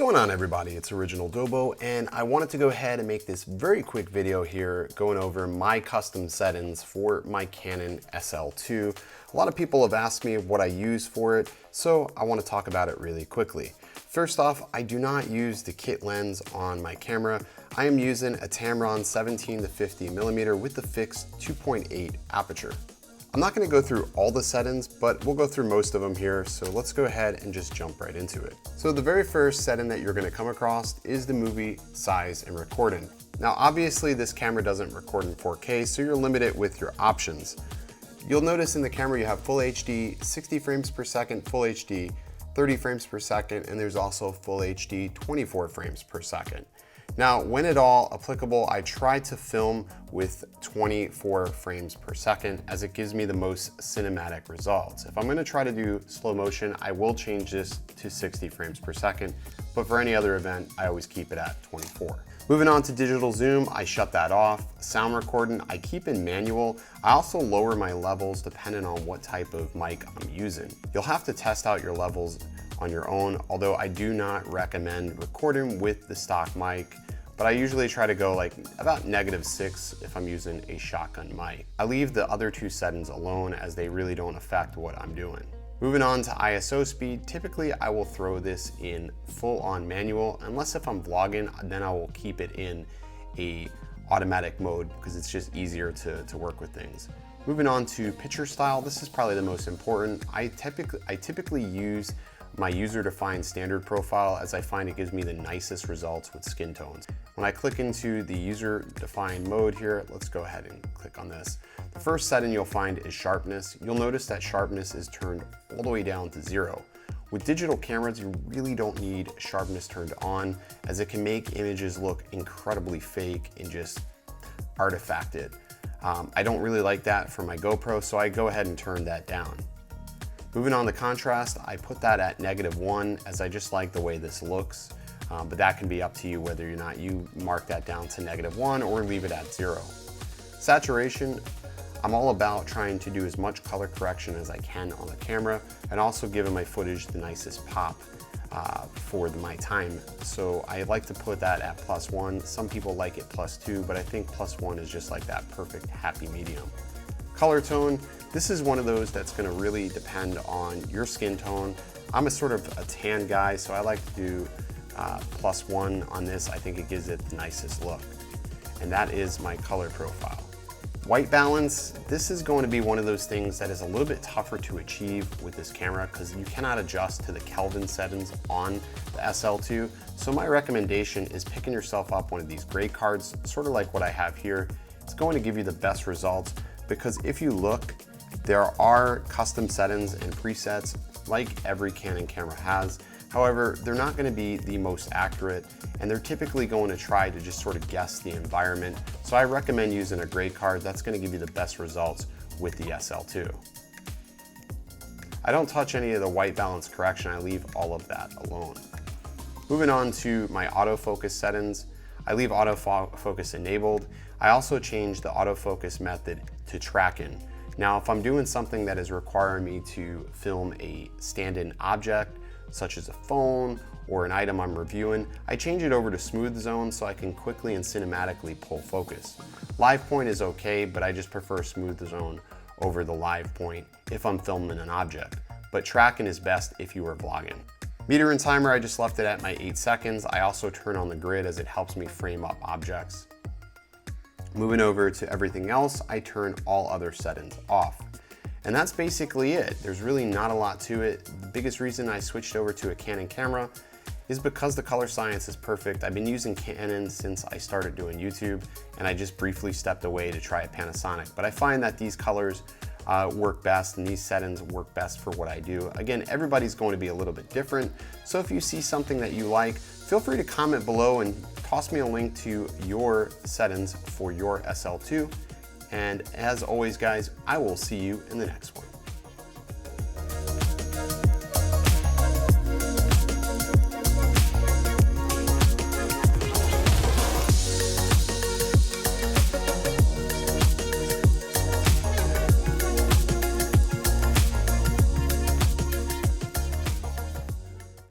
going on, everybody? It's Original Dobo, and I wanted to go ahead and make this very quick video here going over my custom settings for my Canon SL2. A lot of people have asked me what I use for it, so I want to talk about it really quickly. First off, I do not use the kit lens on my camera. I am using a Tamron 17 to 50mm with the fixed 2.8 aperture. I'm not going to go through all the settings, but we'll go through most of them here, so let's go ahead and just jump right into it. So the very first setting that you're going to come across is the movie size and recording. Now obviously this camera doesn't record in 4K, so you're limited with your options. You'll notice in the camera you have Full HD, 60 frames per second, Full HD, 30 frames per second, and there's also Full HD, 24 frames per second. Now, when at all applicable, I try to film with 24 frames per second as it gives me the most cinematic results. If I'm going to try to do slow motion, I will change this to 60 frames per second, but for any other event, I always keep it at 24. Moving on to digital zoom, I shut that off. Sound recording, I keep in manual. I also lower my levels depending on what type of mic I'm using. You'll have to test out your levels on your own, although I do not recommend recording with the stock mic, but I usually try to go like about -6 if I'm using a shotgun mic. I leave the other two settings alone as they really don't affect what I'm doing. Moving on to ISO speed, typically I will throw this in full on manual, unless if I'm vlogging, then I will keep it in a automatic mode because it's just easier to work with things. Moving on to picture style, this is probably the most important. I typically use my user-defined standard profile as I find it gives me the nicest results with skin tones. When I click into the user-defined mode here, let's go ahead and click on this. The first setting you'll find is sharpness. You'll notice that sharpness is turned all the way down to 0. With digital cameras, you really don't need sharpness turned on as it can make images look incredibly fake and just artifacted. I don't really like that for my GoPro, so I go ahead and turn that down. Moving on to contrast, I put that at -1 as I just like the way this looks, but that can be up to you whether or not you mark that down to -1 or leave it at 0. Saturation, I'm all about trying to do as much color correction as I can on the camera and also giving my footage the nicest pop for my time. So I like to put that at +1. Some people like it +2, but I think +1 is just like that perfect happy medium. Color tone, this is one of those that's going to really depend on your skin tone. I'm a sort of a tan guy, so I like to do +1 on this. I think it gives it the nicest look. And that is my color profile. White balance, this is going to be one of those things that is a little bit tougher to achieve with this camera because you cannot adjust to the Kelvin settings on the SL2. So my recommendation is picking yourself up one of these gray cards, sort of like what I have here. It's going to give you the best results because if you look, there are custom settings and presets like every Canon camera has. However, they're not going to be the most accurate and they're typically going to try to just sort of guess the environment. So I recommend using a gray card. That's going to give you the best results with the SL2. I don't touch any of the white balance correction. I leave all of that alone. Moving on to my autofocus settings, I leave autofocus enabled. I also change the autofocus method to tracking. Now, if I'm doing something that is requiring me to film a stand-in object, such as a phone or an item I'm reviewing, I change it over to smooth zone so I can quickly and cinematically pull focus. Live point is okay, but I just prefer smooth zone over the live point if I'm filming an object. But tracking is best if you are vlogging. Meter and timer, I just left it at my 8 seconds. I also turn on the grid as it helps me frame up objects. Moving over to everything else, I turn all other settings off. And that's basically it. There's really not a lot to it. The biggest reason I switched over to a Canon camera is because the Colorscience is perfect. I've been using Canon since I started doing YouTube, and I just briefly stepped away to try a Panasonic. But I find that these colors work best and these settings work best for what I do. Again, everybody's going to be a little bit different. So if you see something that you like, feel free to comment below and toss me a link to your settings for your SL2. And as always, guys, I will see you in the next one.